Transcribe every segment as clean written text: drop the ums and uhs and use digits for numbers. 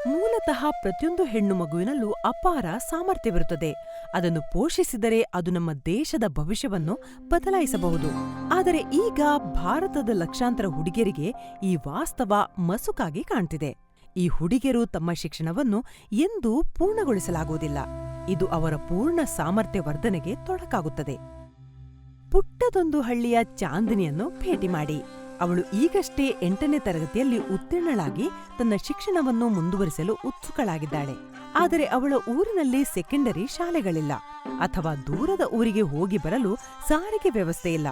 ಮೂಲತಃ ಪ್ರತಿಯೊಂದು ಹೆಣ್ಣು ಮಗುವಿನಲ್ಲೂ ಅಪಾರ ಸಾಮರ್ಥ್ಯವಿರುತ್ತದೆ. ಅದನ್ನು ಪೋಷಿಸಿದರೆ ಅದು ನಮ್ಮ ದೇಶದ ಭವಿಷ್ಯವನ್ನು ಬದಲಾಯಿಸಬಹುದು. ಆದರೆ ಈಗ ಭಾರತದ ಲಕ್ಷಾಂತರ ಹುಡುಗಿಯರಿಗೆ ಈ ವಾಸ್ತವ ಮಸುಕಾಗಿ ಕಾಣ್ತಿದೆ. ಈ ಹುಡುಗಿಯರು ತಮ್ಮ ಶಿಕ್ಷಣವನ್ನು ಎಂದೂ ಪೂರ್ಣಗೊಳಿಸಲಾಗುವುದಿಲ್ಲ. ಇದು ಅವರ ಪೂರ್ಣ ಸಾಮರ್ಥ್ಯ ವರ್ಧನೆಗೆ ತೊಡಕಾಗುತ್ತದೆ. ಪುಟ್ಟದೊಂದು ಹಳ್ಳಿಯ ಚಾಂದಿನಿಯನ್ನು ಭೇಟಿ ಮಾಡಿ. ಅವಳು ಈಗಷ್ಟೇ 8ನೇ ತರಗತಿಯಲ್ಲಿ ಉತ್ತೀರ್ಣಳಾಗಿ ತನ್ನ ಶಿಕ್ಷಣವನ್ನು ಮುಂದುವರಿಸಲು ಉತ್ಸುಕಳಾಗಿದ್ದಾಳೆ. ಆದರೆ ಅವಳ ಊರಿನಲ್ಲಿ ಸೆಕೆಂಡರಿ ಶಾಲೆಗಳಿಲ್ಲ ಅಥವಾ ದೂರದ ಊರಿಗೆ ಹೋಗಿ ಬರಲು ಸಾರಿಗೆ ವ್ಯವಸ್ಥೆ ಇಲ್ಲ.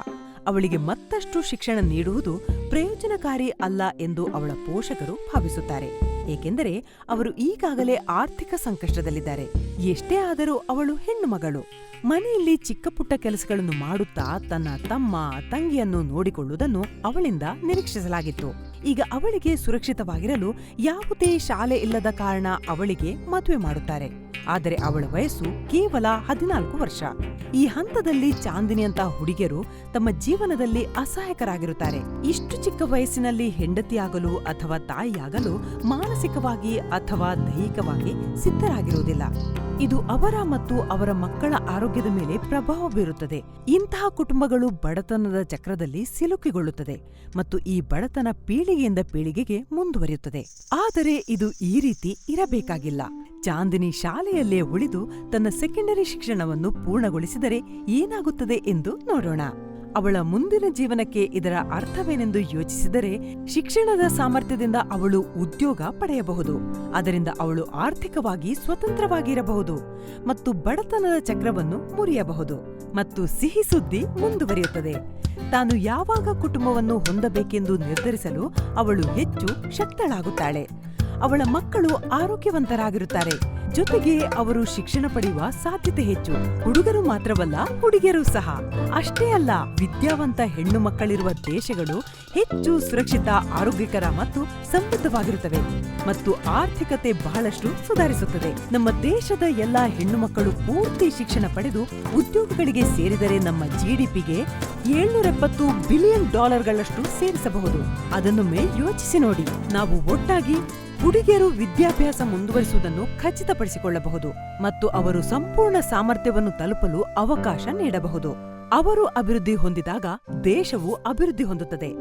ಅವಳಿಗೆ ಮತ್ತಷ್ಟು ಶಿಕ್ಷಣ ನೀಡುವುದು ಪ್ರಯೋಜನಕಾರಿ ಅಲ್ಲ ಎಂದು ಅವಳ ಪೋಷಕರು ಭಾವಿಸುತ್ತಾರೆ. ಏಕೆಂದರೆ ಅವರು ಈಗಾಗಲೇ ಆರ್ಥಿಕ ಸಂಕಷ್ಟದಲ್ಲಿದ್ದಾರೆ. ಎಷ್ಟೇ ಆದರೂ ಅವಳು ಹೆಣ್ಣು ಮಗಳು. ಮನೆಯಲ್ಲಿ ಚಿಕ್ಕ ಪುಟ್ಟ ಕೆಲಸಗಳನ್ನು ಮಾಡುತ್ತಾ ತನ್ನ ತಮ್ಮ ತಂಗಿಯನ್ನು ನೋಡಿಕೊಳ್ಳುವುದನ್ನು ಅವಳಿಂದ ನಿರೀಕ್ಷಿಸಲಾಗಿತ್ತು. ಈಗ ಅವಳಿಗೆ ಸುರಕ್ಷಿತವಾಗಿರಲು ಯಾವುದೇ ಶಾಲೆ ಇಲ್ಲದ ಕಾರಣ ಅವಳಿಗೆ ಮದುವೆ ಮಾಡುತ್ತಾರೆ. ಆದರೆ ಅವಳ ವಯಸ್ಸು ಕೇವಲ 14 ವರ್ಷ. ಈ ಹಂತದಲ್ಲಿ ಚಾಂದಿನಿಯಂತಹ ಹುಡುಗಿಯರು ತಮ್ಮ ಜೀವನದಲ್ಲಿ ಅಸಹಾಯಕರಾಗಿರುತ್ತಾರೆ. ಇಷ್ಟು ಚಿಕ್ಕ ವಯಸ್ಸಿನಲ್ಲಿ ಹೆಂಡತಿಯಾಗಲು ಅಥವಾ ತಾಯಿಯಾಗಲು ಮಾನಸಿಕವಾಗಿ ಅಥವಾ ದೈಹಿಕವಾಗಿ ಸಿದ್ಧರಾಗಿರುವುದಿಲ್ಲ. ಇದು ಅವರ ಮತ್ತು ಅವರ ಮಕ್ಕಳ ಆರೋಗ್ಯದ ಮೇಲೆ ಪ್ರಭಾವ ಬೀರುತ್ತದೆ. ಇಂತಹ ಕುಟುಂಬಗಳು ಬಡತನದ ಚಕ್ರದಲ್ಲಿ ಸಿಲುಕಿಗೊಳ್ಳುತ್ತದೆ ಮತ್ತು ಈ ಬಡತನ ಪೀಳಿಗೆಯಿಂದ ಪೀಳಿಗೆಗೆ ಮುಂದುವರಿಯುತ್ತದೆ. ಆದರೆ ಇದು ಈ ರೀತಿ ಇರಬೇಕಾಗಿಲ್ಲ. ಚಾಂದಿನಿ ಶಾಲೆಯಲ್ಲೇ ಉಳಿದು ತನ್ನ ಸೆಕೆಂಡರಿ ಶಿಕ್ಷಣವನ್ನು ಪೂರ್ಣಗೊಳಿಸಿದರೆ ಏನಾಗುತ್ತದೆ ಎಂದು ನೋಡೋಣ. ಅವಳ ಮುಂದಿನ ಜೀವನಕ್ಕೆ ಇದರ ಅರ್ಥವೇನೆಂದು ಯೋಚಿಸಿದರೆ, ಶಿಕ್ಷಣದ ಸಾಮರ್ಥ್ಯದಿಂದ ಅವಳು ಉದ್ಯೋಗ ಪಡೆಯಬಹುದು. ಅದರಿಂದ ಅವಳು ಆರ್ಥಿಕವಾಗಿ ಸ್ವತಂತ್ರವಾಗಿರಬಹುದು ಮತ್ತು ಬಡತನದ ಚಕ್ರವನ್ನು ಮುರಿಯಬಹುದು. ಮತ್ತು ಸಿಹಿ ಸುದ್ದಿ ಮುಂದುವರಿಯುತ್ತದೆ. ತಾನು ಯಾವಾಗ ಕುಟುಂಬವನ್ನು ಹೊಂದಬೇಕೆಂದು ನಿರ್ಧರಿಸಲು ಅವಳು ಹೆಚ್ಚು ಶಕ್ತಳಾಗುತ್ತಾಳೆ. ಅವಳ ಮಕ್ಕಳು ಆರೋಗ್ಯವಂತರಾಗಿರುತ್ತಾರೆ. ಜೊತೆಗೆ ಅವರು ಶಿಕ್ಷಣ ಪಡೆಯುವ ಸಾಧ್ಯತೆ ಹೆಚ್ಚು. ಹುಡುಗರು ಮಾತ್ರವಲ್ಲ, ಹುಡುಗಿಯರು ಸಹ. ಅಷ್ಟೇ ಅಲ್ಲ, ವಿದ್ಯಾವಂತ ಹೆಣ್ಣು ಮಕ್ಕಳಿರುವ ದೇಶಗಳು ಹೆಚ್ಚು ಸುರಕ್ಷಿತ, ಆರೋಗ್ಯಕರ ಮತ್ತು ಸಮೃದ್ಧವಾಗಿರುತ್ತವೆ ಮತ್ತು ಆರ್ಥಿಕತೆ ಬಹಳಷ್ಟು ಸುಧಾರಿಸುತ್ತದೆ. ನಮ್ಮ ದೇಶದ ಎಲ್ಲಾ ಹೆಣ್ಣು ಮಕ್ಕಳು ಪೂರ್ತಿ ಶಿಕ್ಷಣ ಪಡೆದು ಉದ್ಯೋಗಗಳಿಗೆ ಸೇರಿದರೆ ನಮ್ಮ ಜಿಡಿಪಿಗೆ $770 ಬಿಲಿಯನ್ ಸೇರಿಸಬಹುದು. ಅದನ್ನೊಮ್ಮೆ ಯೋಚಿಸಿ ನೋಡಿ. ನಾವು ಒಟ್ಟಾಗಿ ಹುಡುಗಿಯರು ವಿದ್ಯಾಭ್ಯಾಸ ಮುಂದುವರಿಸುವುದನ್ನು ಖಚಿತಪಡಿಸಿಕೊಳ್ಳಬಹುದು ಮತ್ತು ಅವರು ಸಂಪೂರ್ಣ ಸಾಮರ್ಥ್ಯವನ್ನು ತಲುಪಲು ಅವಕಾಶ ನೀಡಬಹುದು. ಅವರು ಅಭಿವೃದ್ಧಿ ಹೊಂದಿದಾಗ ದೇಶವು ಅಭಿವೃದ್ಧಿ ಹೊಂದುತ್ತದೆ.